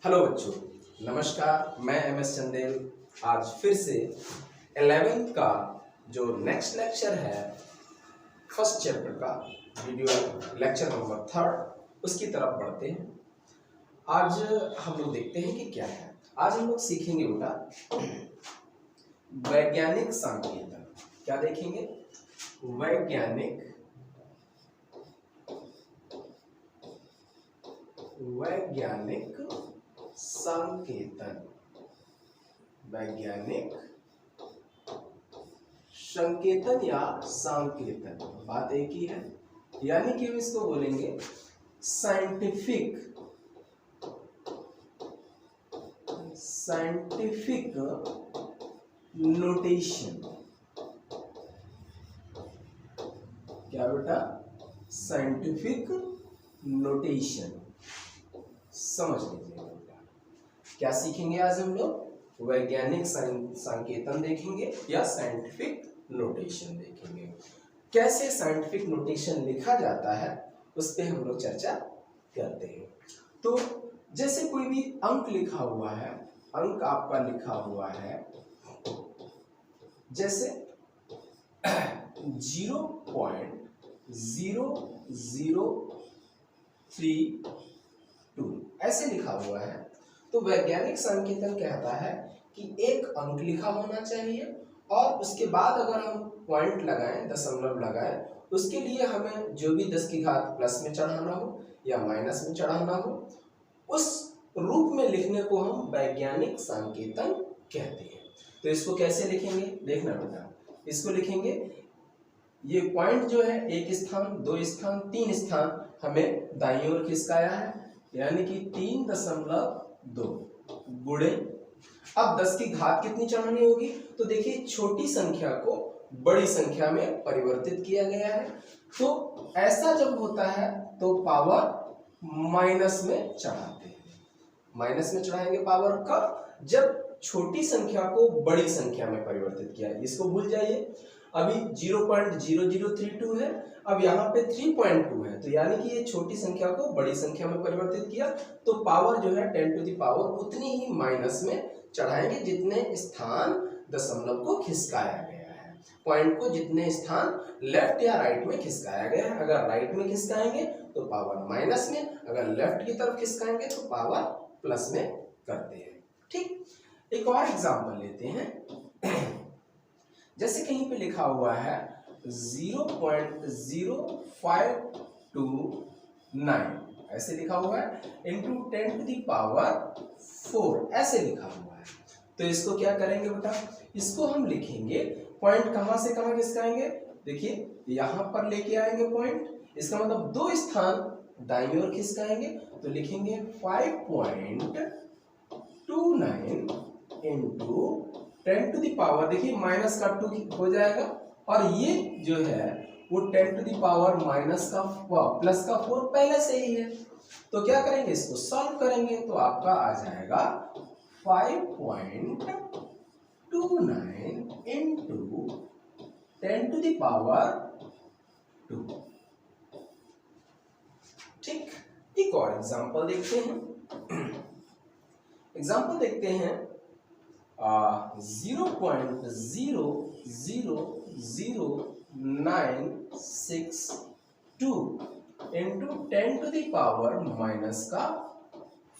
Hello बच्चों, नमस्कार। मैं एम.एस. चंदेल आज फिर से 11th का जो नेक्स्ट लेक्चर है, फर्स्ट चैप्टर का वीडियो लेक्चर नंबर 3 उसकी तरफ बढ़ते हैं। आज हम लोग देखते हैं कि क्या है। आज हम लोग सीखेंगे बेटा वैज्ञानिक संकेतन। क्या देखेंगे? वैज्ञानिक संकेतन। वैज्ञानिक संकेतन या संकेतन बात एक ही है, यानी कि हम इसको बोलेंगे साइंटिफिक नोटेशन। क्या बेटा? Scientific notation. समझ लीजिएगा बेटा, क्या सीखेंगे आज हम लोग? वैज्ञानिक संकेतन देखेंगे या साइंटिफिक नोटेशन देखेंगे। कैसे साइंटिफिक नोटेशन लिखा जाता है उस पे हम लोग चर्चा करते हैं। तो जैसे कोई भी अंक लिखा हुआ है, अंक आपका लिखा हुआ है जैसे 0.0032 ऐसे लिखा हुआ है, तो वैज्ञानिक संकेतन कहता है कि एक अंक लिखा होना चाहिए और उसके बाद अगर हम पॉइंट लगाएं, दशमलव लगाएं, उसके लिए हमें जो भी 10 की घात प्लस में चढ़ाना हो या माइनस में चढ़ाना हो, उस रूप में लिखने को हम वैज्ञानिक संकेतन कहते हैं। तो इसको कैसे लिखेंगे देखना बेटा। इसको लिखेंगे, ये पॉइंट जो है एक स्थान, दो स्थान, तीन स्थान हमें दाईं ओर खिसकाया है, यानी कि 3.2 गुणे। अब 10 की घात कितनी चढ़ानी होगी? तो देखिए छोटी संख्या को बड़ी संख्या में परिवर्तित किया गया है, तो ऐसा जब होता है तो पावर माइनस में चढ़ाते हैं। माइनस में चढ़ाएंगे पावर कब? जब छोटी संख्या को बड़ी संख्या में परिवर्तित किया है। इसको भूल जाइए। अभी 0.0032 है, अब यहाँ पे 3.2 है, तो यानी कि ये छोटी संख्या को बड़ी संख्या में परिवर्तित किया, तो पावर जो है 10 टू द पावर उतनी ही माइनस में चढ़ाएंगे जितने स्थान दशमलव को खिसकाया गया है। पॉइंट को जितने स्थान लेफ्ट या राइट में खिसकाया गया है, अगर राइट में खिसकाएंगे तो पावर माइनस में, अगर लेफ्ट की तरफ खिसकाएंगे तो पावर प्लस में करते हैं। ठीक, एक और एग्जांपल लेते हैं। जैसे कहीं पे लिखा हुआ है 0.0529 ऐसे लिखा हुआ है, इंटू 10 टू द पावर 4 ऐसे लिखा हुआ है। तो इसको क्या करेंगे बेटा? इसको हम लिखेंगे, पॉइंट कहां से कहां खिसकाएंगे? देखिए यहां पर लेके आएंगे पॉइंट, इसका मतलब दो स्थान दाईं ओर खिसकाएंगे, तो लिखेंगे 5.29 इंटू 10 टू द पावर, देखिए माइनस का 2 हो जाएगा, और ये जो है वो 10 टू द पावर माइनस का प्लस का 4 पहले से ही है। तो क्या करेंगे? इसको सॉल्व करेंगे तो आपका आ जाएगा 5.29 इंटू 10 टू द पावर 2। ठीक, एक और एग्जांपल देखते हैं। एग्जांपल देखते हैं 0.000962 into 10 to the power minus का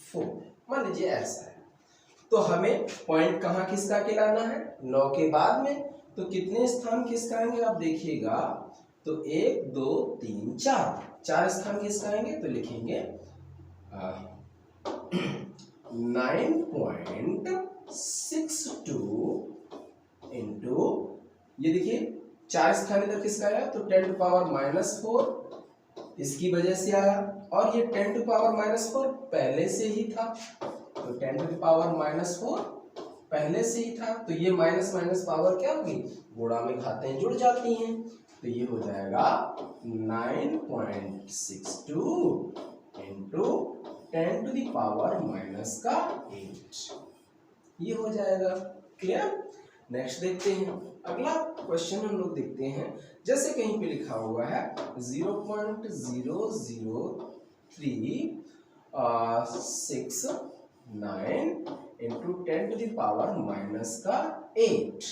4। मान लीजिए ऐसा है, तो हमें पॉइंट कहाँ खिसका के लाना है? 9 के बाद में, तो कितने स्थान खिसकाएंगे आप देखिएगा, तो 1 2 3 4 स्थान खिसकाएंगे, तो लिखेंगे 9.62 इंटू, ये देखिए 4 स्थान इधर खिसकाया तो 10 टू पावर माइनस 4 इसकी वजह से आया, और ये 10 टू पावर माइनस 4 पहले से ही था, तो 10 टू पावर माइनस 4 पहले से ही था, तो ये माइनस माइनस पावर क्या होगी? गुणा में घातें जुड़ जाती हैं, तो ये हो जाएगा 9.62 into 10 to the power minus का 8, ये हो जाएगा। क्लियर? नेक्स्ट देखते हैं, अगला क्वेश्चन हम लोग देखते हैं। जैसे कहीं पे लिखा हुआ है 0.003 6 9 into 10 to the power minus का 8।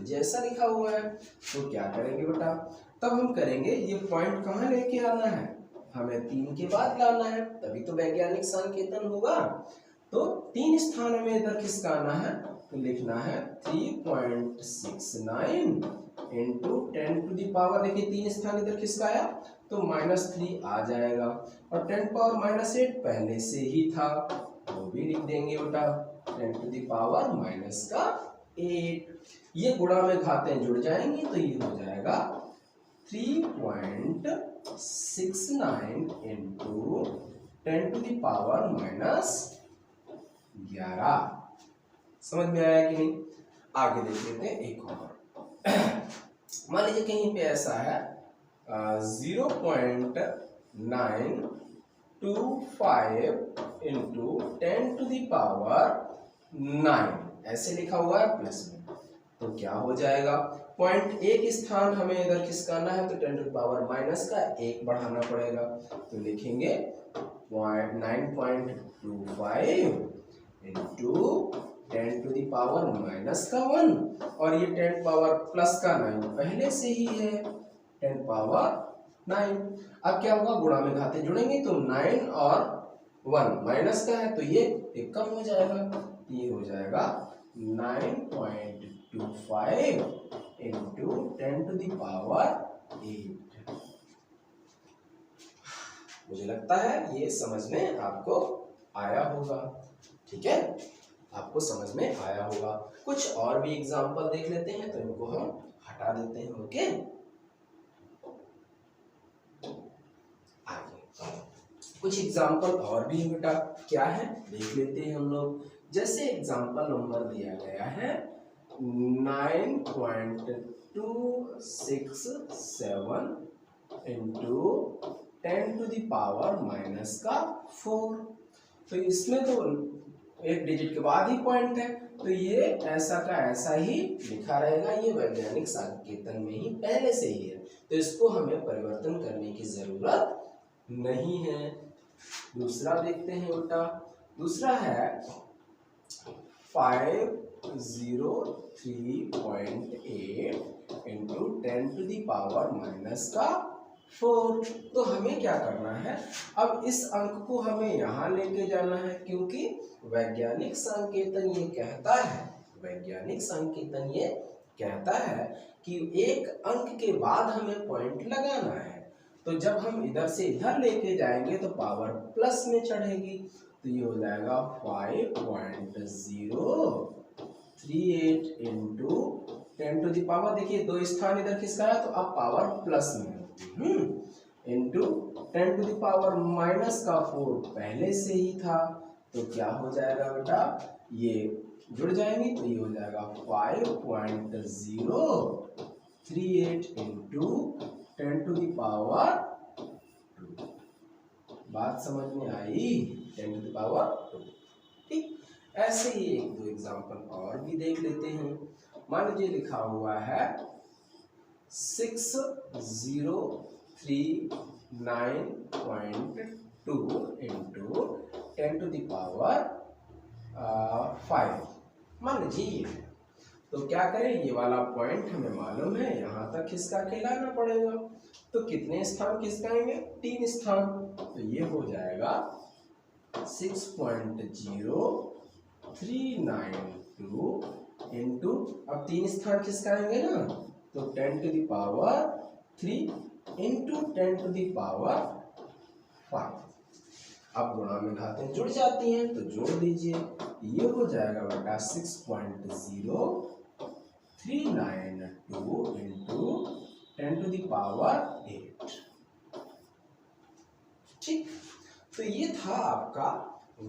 जैसा लिखा हुआ है। तो क्या करेंगे बेटा, तब हम करेंगे ये पॉइंट कहाँ लेके आना है, हमें 3 के बाद लाना है, तभी तो वैज्ञानिक संकेतन होगा। तो 3 स्थान हमें इधर किसका आना है, तो लिखना है 3.69 इंटू 10 टू द पावर, देखिए 3 स्थान इधर किसका आया, तो -3 आ जाएगा, और 10 पावर -8 पहले से ही था, वो भी लिख देंगे बेटा 10 टू द पावर माइनस का 8। ये गुणा में घातें जुड़ जाएंगी तो ये हो जाएगा 3.69 इंटू 10 टू द पावर -11। समझ में आया कि नहीं। आगे देख लेते हैं एक और। मान लीजिए कहीं पे ऐसा है 0.925 इंटू 10 टू द पावर 9 ऐसे लिखा हुआ है प्लस में, तो क्या हो जाएगा, पॉइंट एक स्थान हमें इधर किसका आना है, तो 10 टू द पावर माइनस का 1 बढ़ाना पड़ेगा, तो लिखेंगे 9.25 into 10 to the power minus का 1, और ये 10 पावर प्लस का 9 पहले से ही है 10 पावर 9। अब क्या होगा, गुणा में घाते जुड़ेंगे तो 9 और 1 माइनस का है तो ये एक कम हो जाएगा, ये हो जाएगा 9.25 इंटू 10 टू द पावर 8। मुझे लगता है ये समझ में आपको आया होगा, ठीक है, आपको समझ में आया होगा। कुछ और भी एग्जांपल देख लेते हैं, तो इनको हम हटा देते हैं। ओके, आगे कुछ एग्जांपल और भी बेटा क्या है देख लेते हैं हम लोग। जैसे एग्जांपल नंबर दिया गया है 9.267 into 10 to the power minus का 4। तो इसमें तो एक डिजिट के बाद ही पॉइंट है, तो ये ऐसा का ऐसा ही लिखा रहेगा, ये वैज्ञानिक संकेतन में ही पहले से ही है, तो इसको हमें परिवर्तन करने की जरूरत नहीं है। दूसरा देखते हैं बेटा, दूसरा है 503.8 into 10 to the power minus का 4। तो हमें क्या करना है, अब इस अंक को हमें यहाँ लेके जाना है, क्योंकि वैज्ञानिक संकेतन ये कहता है, वैज्ञानिक संकेतन ये कहता है कि एक अंक के बाद हमें पॉइंट लगाना है। तो जब हम इधर से इधर लेके जाएंगे तो पावर प्लस में चढ़ेगी, तो ये हो जाएगा 5.038 इंटू 10 टू द पावर, देखिए 2 स्थान इधर किसका है, तो अब पावर प्लस में into 10 to the power minus का 4 पहले से ही था, तो क्या हो जाएगा बेटा, ये जुड़ जाएंगे तो ये हो जाएगा 5.038 इंटू 10 टू द पावर 2। बात समझ में आई, 10 टू द पावर 2। ठीक, ऐसे ही एक दो एग्जांपल और भी देख लेते हैं। मान लीजिए लिखा हुआ है 6039.2 इंटू 10 टू द पावर 5। मान लीजिए ये, तो क्या करें, ये वाला पॉइंट हमें मालूम है, यहाँ तक खिसका के लाना पड़ेगा, तो कितने स्थान खिसकाएंगे, 3 स्थान, तो ये हो जाएगा 6.0392 इंटू, अब 3 स्थान खिसकाएंगे ना, तो 10 to the power 3 into 10 to the power 5। अब गुणा में घातें जुड़ जाती हैं तो जोड़ दीजिए, ये हो जाएगा बेटा 6.0392 इंटू 10 टू द पावर 8। ठीक, तो ये था आपका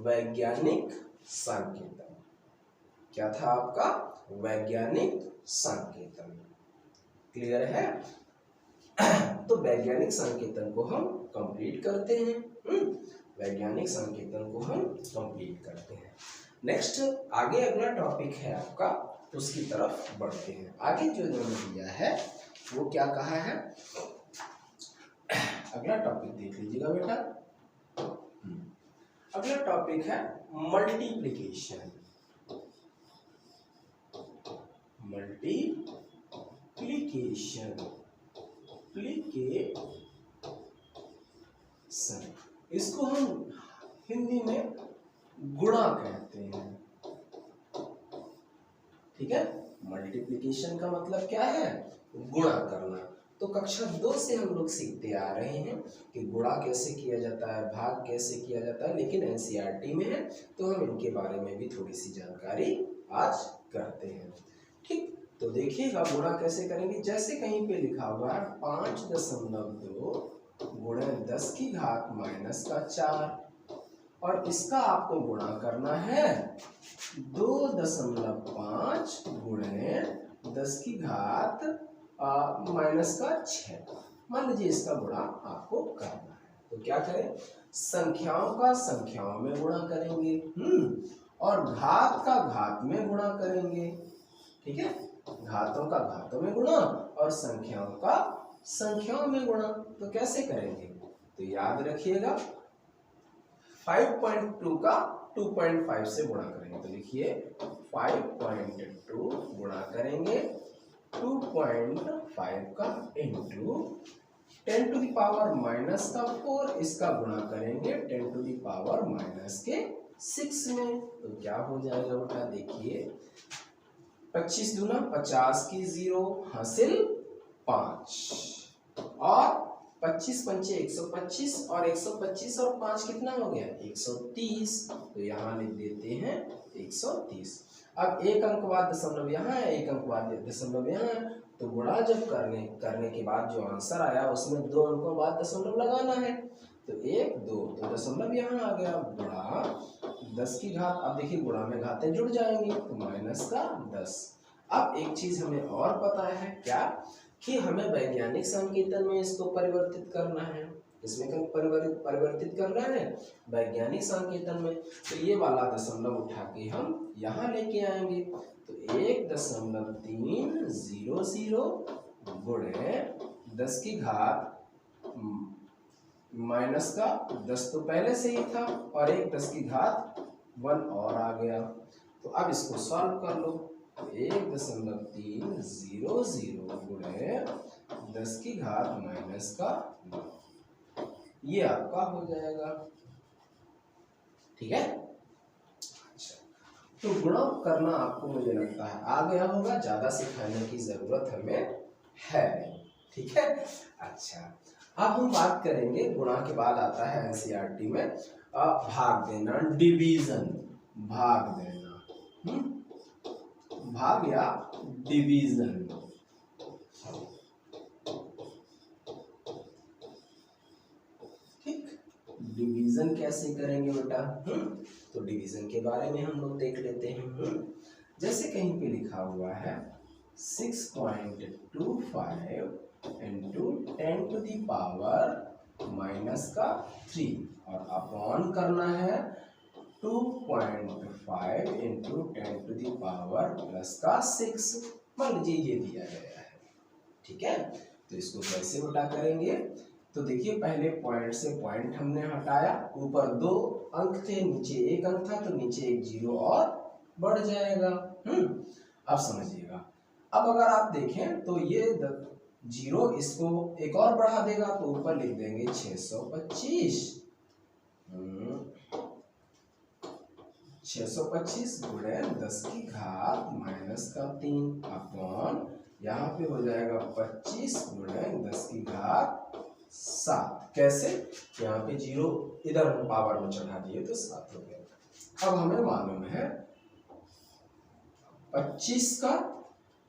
वैज्ञानिक संकेतन। क्या था आपका वैज्ञानिक संकेतन, क्लियर है। तो वैज्ञानिक संकेतन को हम कंप्लीट करते हैं, वैज्ञानिक संकेतन को हम कंप्लीट करते हैं। नेक्स्ट आगे अगला टॉपिक है आपका, उसकी तरफ बढ़ते हैं। आगे जो इन्होंने दिया है वो क्या कहा है, अगला टॉपिक देख लीजिएगा बेटा। अगला टॉपिक है मल्टीप्लिकेशन। इसको हम हिंदी में गुणा कहते हैं। ठीक है, मल्टीप्लिकेशन का मतलब क्या है? गुणा करना। तो कक्षा 2 से हम लोग सीखते आ रहे हैं कि गुणा कैसे किया जाता है, भाग कैसे किया जाता है, लेकिन एनसीईआरटी में है तो हम इनके बारे में भी थोड़ी सी जानकारी आज करते हैं। ठीक, तो देखिएगा गुणा कैसे करेंगे। जैसे कहीं पे लिखा हुआ है 5.2 गुणे 10 की घात माइनस का 4 और इसका आपको गुणा करना है 2.5 गुणे 10 की घात माइनस का 6। मान लीजिए इसका गुणा आपको करना है तो क्या करें, संख्याओं का संख्याओं में गुणा करेंगे और घात का घात में गुणा करेंगे। ठीक है, घातों का घातों में गुणा और संख्याओं का संख्याओं में गुणा। तो कैसे करेंगे, तो याद रखिएगा 5.2 का 2.5 से गुणा करेंगे। तो लिखिए 5.2 गुणा करेंगे 2.5 का into 10 to the power minus का 4, इसका गुणा करेंगे 10 टू द पावर माइनस के 6 में। तो क्या हो जाएगा बेटा, देखिए 25 दूना 50 की 0 हासिल 5 और 25 पंचे 125 और 125 और 5 कितना हो गया 130। तो यहाँ लिख देते हैं 130। अब एक अंक बाद दशमलव यहाँ है, एक अंक बाद दशमलव यहाँ है, तो गुणा जब करने के बाद जो आंसर आया उसमें 2 अंकों बाद दशमलव लगाना है। तो 1 2 तो दशमलव यहाँ आ गया, गुणा 10 की घात। अब देखिए गुणा में घातें जुड़ जाएंगी तो माइनस का 10। अब एक चीज हमें और पता है क्या, कि हमें वैज्ञानिक संकेतन में इसको परिवर्तित करना है। इसमें परिवर्तित करना है वैज्ञानिक संकेतन में। तो ये वाला दशमलव उठा के हम यहाँ लेके आएंगे। तो 1.300 गुणे 10 की घात माइनस का 10 तो पहले से ही था और 10 की घात 1 और आ गया। तो अब इसको सॉल्व कर लो। 1.300 गुणे 10 की घात माइनस का 9, ये आपका हो जाएगा। ठीक है, अच्छा तो गुणा करना आपको मुझे लगता है आ गया होगा, ज्यादा सिखाने की जरूरत हमें है नहीं। ठीक है, अच्छा अब हम बात करेंगे, गुणा के बाद आता है एनसीईआरटी में भाग देना, डिवीजन। भाग देना, भाग या डिवीजन। ठीक, डिवीजन कैसे करेंगे बेटा, तो डिवीजन के बारे में हम लोग देख लेते हैं। जैसे कहीं पे लिखा हुआ है 6.25 into 10 to the power minus का 3 और अपॉन करना है 2.5 into 10 to the power plus का 6। मान लीजिए ये दिया गया है। ठीक है, तो इसको कैसे उल्टा करेंगे, तो देखिए पहले पॉइंट से पॉइंट हमने हटाया, ऊपर 2 अंक थे नीचे 1 अंक था, तो नीचे एक 0 और बढ़ जाएगा। अब समझिएगा, अब अगर आप देखें तो ये 0 इसको एक और बढ़ा देगा, तो ऊपर लिख देंगे 625। 625 गुणे 10 की घात माइनस का 3 अपॉन यहाँ पे हो जाएगा 25 गुणे 10 की घात 7। कैसे, यहाँ पे 0 इधर हम पावर में चढ़ा दिए तो 7 हो गया। अब हमें मालूम है 25 का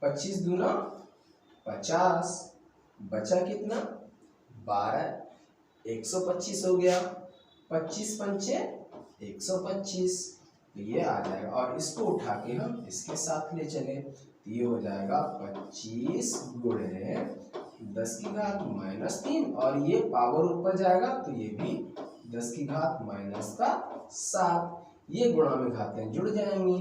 25 दूना 50, बचा कितना 12, 125 हो गया, 25 पंचे 125, तो ये आ जाएगा। और इसको उठा के हम इसके साथ ले चले तो ये हो जाएगा 25 गुणे 10 की घात माइनस 3 और ये पावर ऊपर जाएगा तो ये भी 10 की घात माइनस का 7। ये गुणा में घातें जुड़ जाएंगी,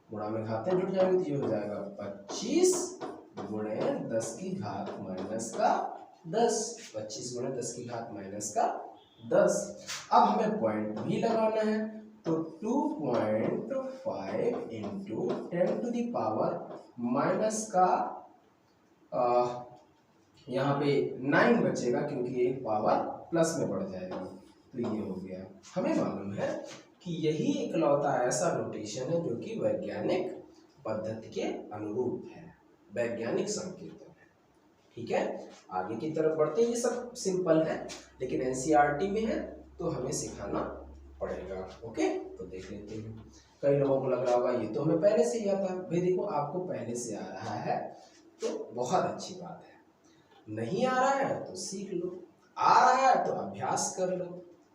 गुणा में घातें जुड़ जाएंगी तो ये हो जाएगा 25 गुणे 10 की घात माइनस का 10। 25 गुणे 10 की घात माइनस का 10। अब हमें पॉइंट भी लगाना है, तो 2.5 into 10 to the power minus का यहाँ पे 9 बचेगा, क्योंकि एक पावर प्लस में बढ़ जाएगी, तो ये हो गया। हमें मालूम है कि यही इकलौता ऐसा नोटेशन है जो कि वैज्ञानिक पद्धति के अनुरूप है, वैज्ञानिक संकेतन है। ठीक है, आगे की तरफ बढ़ते हैं। ये सब सिंपल है, लेकिन एनसीईआरटी में है तो हमें सिखाना पड़ेगा। ओके, तो देख लेते हैं। कई लोगों को लग रहा होगा ये तो हमें पहले से ही आता है। भाई देखो, आपको पहले से आ रहा है तो बहुत अच्छी बात है, नहीं आ रहा है तो सीख लो, आ रहा है तो अभ्यास कर लो।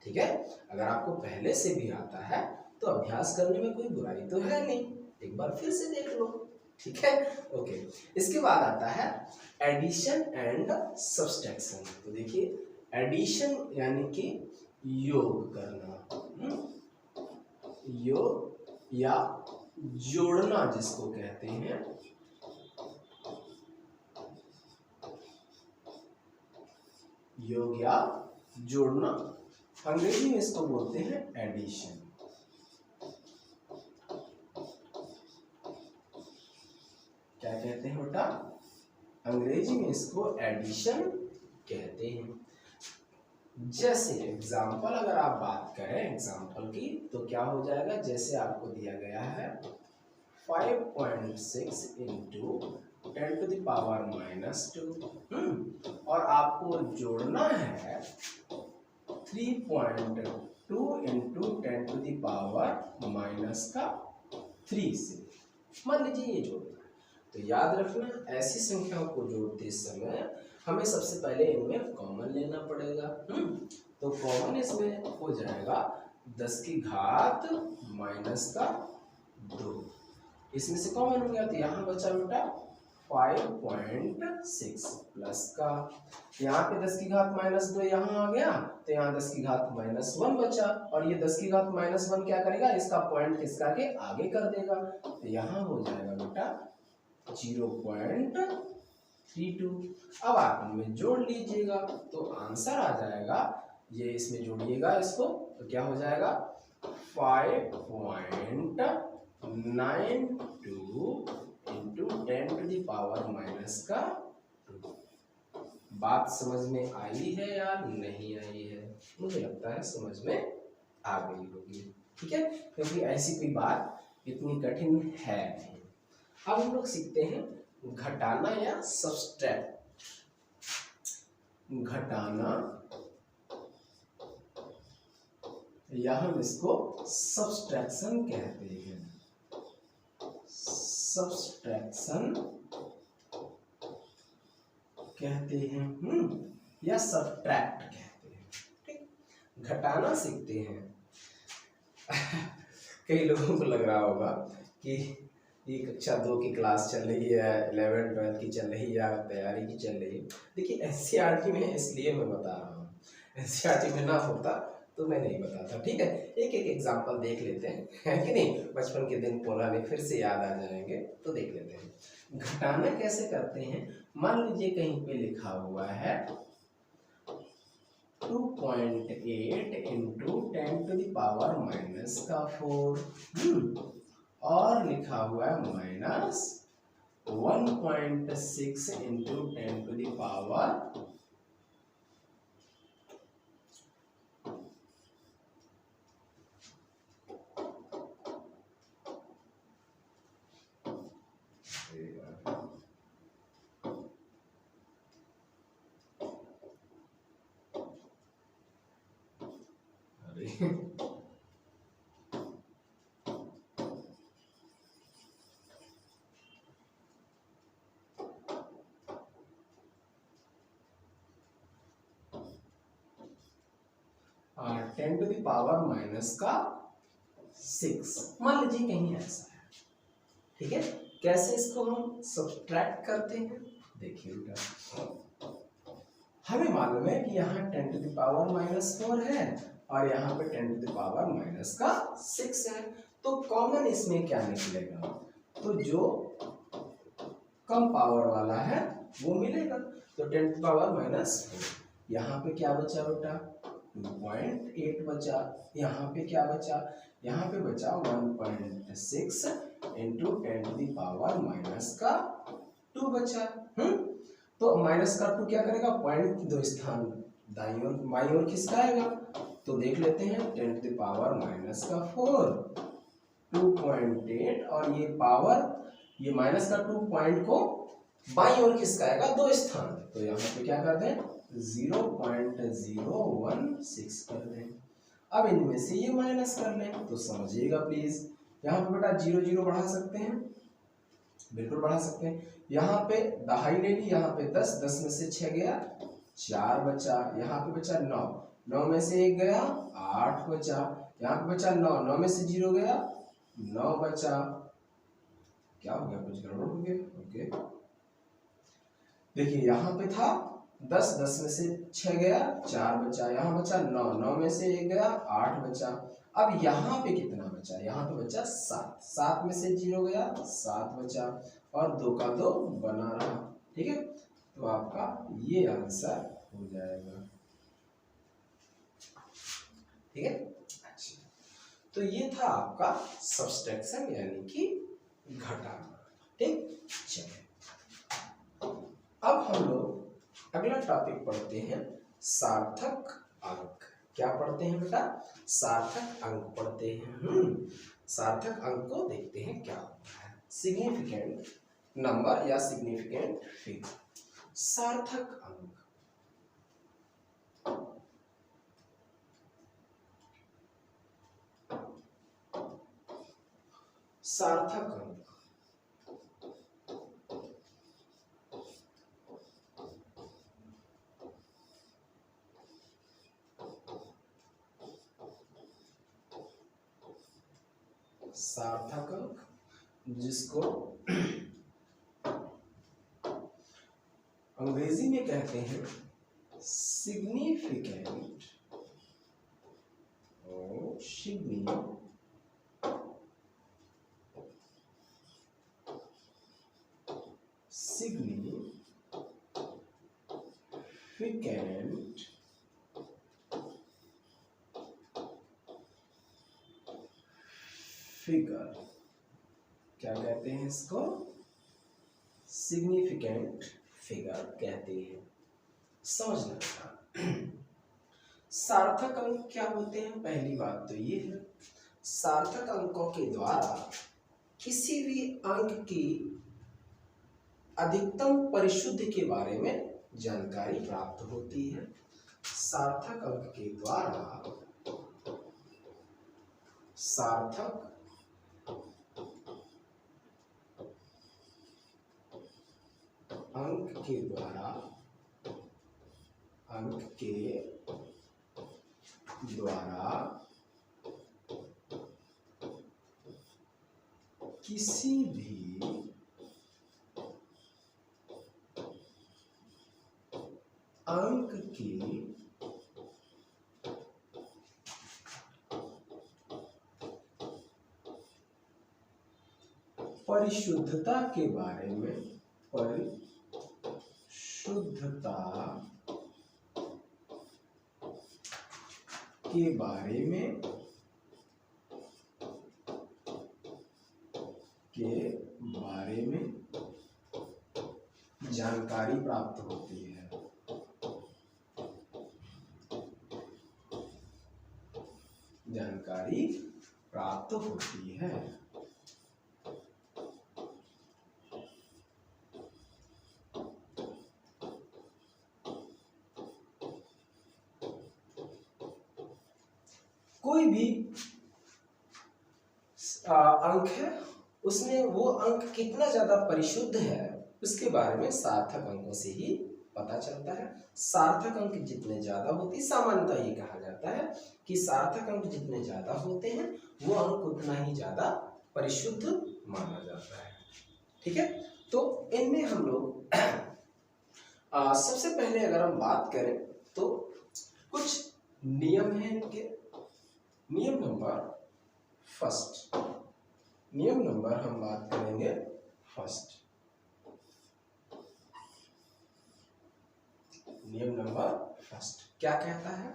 ठीक है, अगर आपको पहले से भी आता है तो अभ्यास करने में कोई बुराई तो है नहीं, एक बार फिर से देख लो। ठीक है, ओके। इसके बाद आता है एडिशन एंड सब्सट्रैक्शन। तो देखिए, एडिशन यानी कि योग करना, योग या जोड़ना जिसको कहते हैं, योग या जोड़ना, अंग्रेजी में इसको बोलते हैं एडिशन। क्या कहते हैं बेटा? अंग्रेजी में इसको एडिशन कहते हैं। जैसे एग्जाम्पल अगर आप बात करें एग्जाम्पल की, तो क्या हो जाएगा? जैसे आपको दिया गया है 5.6 इंटू 10 टू द पावर -2, और आपको जोड़ना है 3.2 इंटू 10 टू द पावर -3 से। मान लीजिए ये जोड़ना है, तो याद रखना ऐसी संख्याओं को जोड़ते समय हमें सबसे पहले इनमें कॉमन लेना पड़ेगा। तो कॉमन इसमें हो जाएगा 10 की घात -2, इसमें से कॉमन हो गया, तो यहाँ बचा बेटा 5.6 प्लस का, यहाँ पे 10 की घात -2 यहाँ आ गया, तो यहाँ 10 की घात -1 बचा, और ये 10 की घात -1 क्या करेगा? इसका पॉइंट किसका के आगे कर देगा, तो यहाँ हो जाएगा बेटा 0.32। अब आप इनमें जोड़ लीजिएगा तो आंसर आ जाएगा, ये इसमें जोड़िएगा इसको, तो क्या हो जाएगा 5.92 इंटू 10 टू द पावर -2। बात समझ में आई है या नहीं आई है? मुझे लगता है समझ में आ गई होगी। ठीक है, क्योंकि ऐसी कोई बात इतनी कठिन है नहीं। अब हम लोग सीखते हैं घटाना या सब्सट्रैक्ट। घटाना या हम इसको सब्सट्रैक्शन कहते हैं, सब्सट्रैक्शन कहते हैं, या सब्ट्रैक्ट कहते हैं। ठीक, घटाना सीखते हैं। कई लोगों को लग रहा होगा कि ये कक्षा 2 की क्लास चल रही है, 11th 12th की चल रही है, या तैयारी की चल रही है। देखिए एनसीईआरटी में इसलिए मैं बता रहा हूँ, एनसीईआरटी में ना होता तो मैं नहीं बताता। ठीक है, एक एक एग्जाम्पल देख लेते हैं, है कि नहीं? बचपन के दिन पुराने फिर से याद आ जाएंगे, तो देख लेते हैं। घटाना कैसे करते हैं? मान लीजिए कहीं पे लिखा हुआ है 2.8 इंटू 10 टू द पावर -4, और लिखा हुआ है -1.6 into 10 to the power -10 to the power -6, मान लीजिए कहीं ऐसा है। ठीक है, कैसे इसको हम सब्ट्रैक्ट करते हैं? देखिए बेटा, हमें मालूम है कि यहाँ 10 टू द पावर -4 है, और यहाँ पे 10 टू द पावर -6 है। तो कॉमन इसमें क्या निकलेगा? तो जो कम पावर वाला है वो मिलेगा, तो 10 टू द पावर -4। यहाँ पे क्या बचा बेटा 2.8 बचा। यहाँ पे क्या बचा, यहाँ पे बचा 1.6 इंटू 10⁻⁻2 बचा। तो माइनस का 2 क्या करेगा, पॉइंट दो स्थान दाईं ओर बाईं ओर किसका आएगा, तो देख लेते हैं 10⁻⁻4 2.8 और ये पावर, ये माइनस का 2 पॉइंट को बाईं ओर किसका आएगा, दो स्थान, तो यहाँ पे क्या कर दें 0.016 कर दें। अब इनमें से ये माइनस कर लें तो समझिएगा प्लीज, यहाँ पे बेटा 0 बढ़ा सकते हैं, बिल्कुल बढ़ा सकते हैं। यहाँ पे दहाई ले ली, यहाँ पे 10, 10 में से 6 गया 4 बचा, यहाँ पे बचा 9, 9 में से 1 गया 8 बचा, यहाँ पे बचा 9, 9 में से 0 गया 9 बचा। क्या हो गया, कुछ गड़बड़ हो गया। ओके देखिए यहाँ पे था 10, 10 में से 6 गया 4 बचा, यहाँ बचा 9, 9 में से 1 गया 8 बचा। अब यहाँ पे कितना बचा, यहाँ पे बचा 7, 7 में से 0 गया 7 बचा और 2 का 2 बना रहा। ठीक है, तो आपका ये आंसर हो जाएगा। ठीक है, अच्छा, तो ये था आपका सब्सट्रैक्शन यानी कि घटाना। ठीक, चलिए अब हम लोग अगला टॉपिक पढ़ते हैं सार्थक अंक। क्या पढ़ते हैं बेटा, सार्थक अंक पढ़ते हैं। सार्थक अंक को देखते हैं क्या होता है। सिग्निफिकेंट नंबर या सिग्निफिकेंट फिगर। सार्थक अंक, सार्थक अंक सार्थक अंक जिसको अंग्रेजी में कहते हैं सिग्निफिकेंट और सिग्निफिकेंट फिगर। क्या कहते हैं इसको, सिग्निफिकेंट फिगर कहते हैं। समझना सार्थक अंक क्या होते हैं। पहली बात तो ये है, सार्थक अंकों के द्वारा किसी भी अंक की अधिकतम परिशुद्धि के बारे में जानकारी प्राप्त होती है। सार्थक अंक के द्वारा, सार्थक अंक के द्वारा, अंक के द्वारा किसी भी अंक की परिशुद्धता के बारे में, परिशुद्धता के बारे में जानकारी प्राप्त होती है। जानकारी प्राप्त होती है। कोई भी अंक है, उसमें वो अंक कितना ज्यादा परिशुद्ध है उसके बारे में सार्थक अंकों से ही पता चलता है। सार्थक अंक जितने ज्यादा होते हैं, सामान्यतः ये कहा जाता है कि सार्थक अंक जितने ज्यादा होते हैं वो अंक उतना ही ज्यादा परिशुद्ध माना जाता है। ठीक है, तो इनमें हम लोग सबसे पहले अगर हम बात करें तो कुछ नियम हैं इनके। नियम नंबर फर्स्ट, नियम नंबर हम बात करेंगे फर्स्ट। नियम नंबर फर्स्ट क्या कहता है?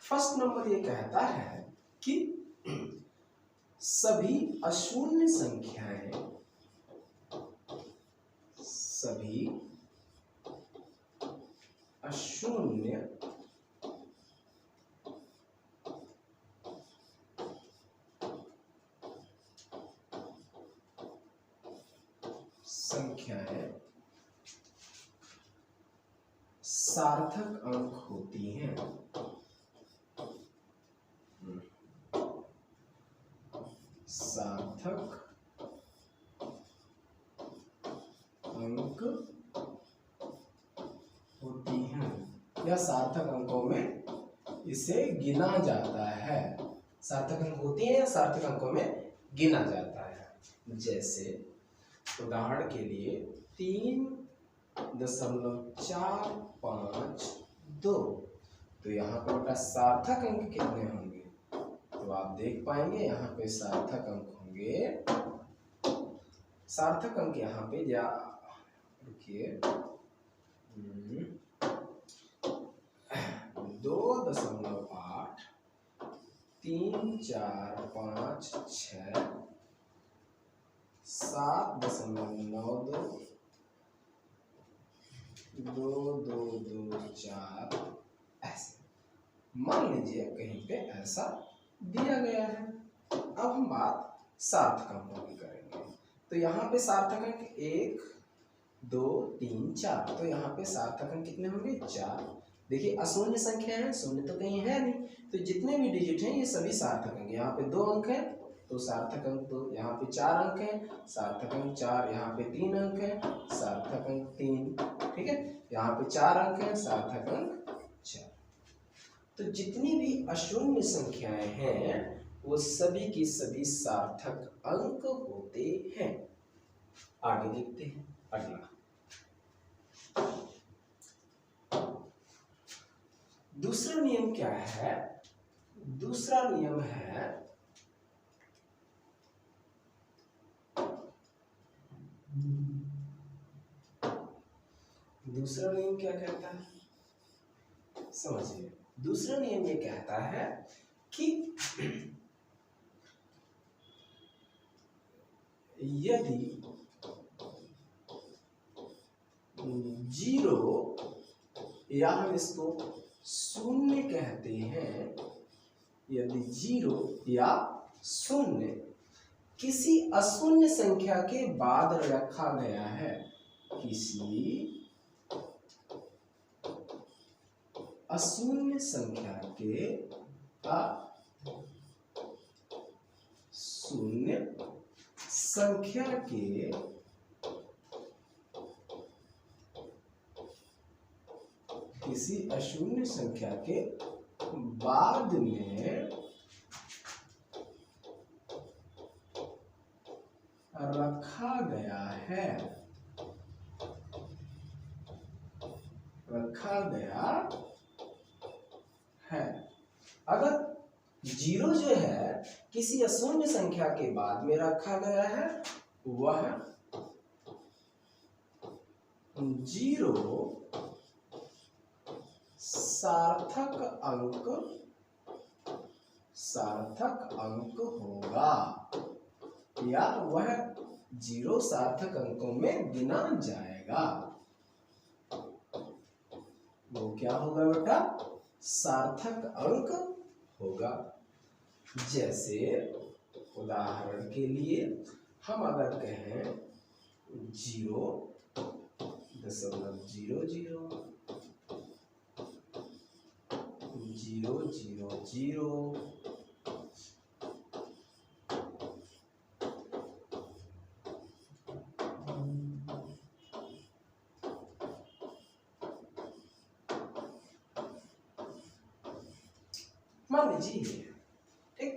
फर्स्ट नंबर ये कहता है कि सभी अशून्य संख्याएं सार्थक अंक होती हैं। सार्थक अंक होती हैं या सार्थक अंकों में इसे गिना जाता है। सार्थक अंक होती हैं या सार्थक अंकों में गिना जाता है। जैसे उदाहरण के लिए 3.452, तो यहाँ पर बेटा सार्थक अंक कितने होंगे? तो आप देख पाएंगे यहाँ पे सार्थक अंक होंगे। सार्थक अंक यहाँ पे या रुकिए 2.8 3 4 5 6 7.92 2 2 2 4 ऐसे मान लीजिए कहीं पे ऐसा दिया गया है। अब हम बात सार्थक अंकों की करेंगे। तो यहाँ पे सार्थक अंक 1 2 3 4, तो यहाँ पे सार्थक अंक कितने होंगे? 4। देखिए अशून्य संख्या है, शून्य तो कहीं है नहीं, तो जितने भी डिजिट हैं ये सभी सार्थक अंक। यहाँ पे 2 अंक है तो सार्थक अंक 2, यहाँ पे 4 अंक है सार्थक अंक 4, यहाँ पे 3 अंक है सार्थक अंक 3, ठीक है, यहाँ पे 4 अंक है सार्थक अंक 4। तो जितनी भी अशून्य संख्याएं हैं वो सभी की सभी सार्थक अंक होते हैं। आगे देखते हैं अगला। दूसरा नियम क्या है? दूसरा नियम है दूसरा नियम क्या कहता है? समझिए, दूसरा नियम ये कहता है कि यदि 0 या हम इसको शून्य कहते हैं, यदि 0 या शून्य किसी अशून्य संख्या के बाद रखा गया है, किसी अशून्य संख्या के अशून्य संख्या के किसी अशून्य संख्या के बाद में रखा गया है, अगर 0 जो है किसी अशून्य संख्या के बाद में रखा गया है, वह 0 सार्थक अंक होगा, या वह 0 सार्थक अंकों में गिना जाएगा। वो क्या होगा बेटा? सार्थक अंक होगा। जैसे उदाहरण के लिए हम अगर कहें 0.000000, मान लीजिए, ठीक,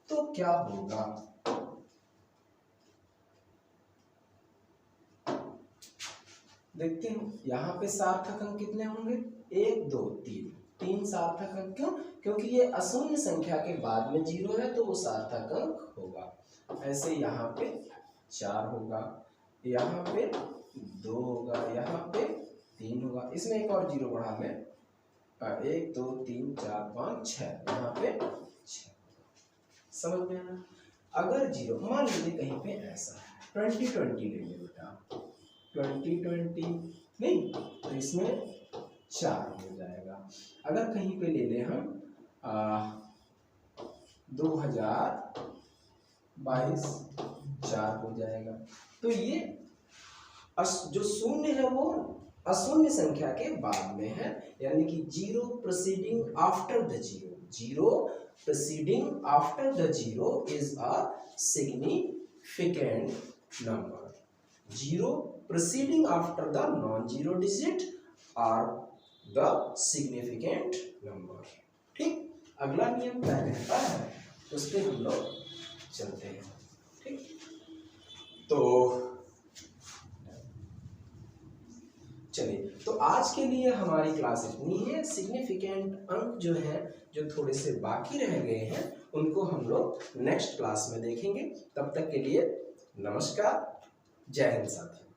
तो क्या होगा? देखते हैं यहाँ पे सार्थक अंक कितने होंगे? 1 2 3 सार्थक अंक। क्यों? क्योंकि ये अशून्य संख्या के बाद में 0 है तो वो सार्थक अंक होगा। ऐसे यहाँ पे 4 होगा, यहाँ पे 2 होगा, यहाँ पे 3 होगा। इसमें एक और 0 बढ़ा लें 1 2 3 4 5 6, यहाँ पे 6। समझ में आया? अगर जीरो मान लीजिए कहीं पे ऐसा है 2020 ले लिया बेटा, 2020 नहीं तो इसमें 4 हो जाएगा। अगर कहीं पे ले लें हम 2022 4 हो जाएगा। तो ये जो शून्य है वो अशून्य संख्या के बाद में है, यानी कि zero proceeding after the zero, zero proceeding after the zero is a significant number. Zero proceeding after the non zero digit are the significant number. ठीक, अगला नियम क्या कहता है उस पर हम लोग चलते हैं। ठीक, तो चलिए, तो आज के लिए हमारी क्लास इतनी है। सिग्निफिकेंट अंक जो है, जो थोड़े से बाकी रह गए हैं, उनको हम लोग नेक्स्ट क्लास में देखेंगे। तब तक के लिए नमस्कार, जय हिंद साथियों।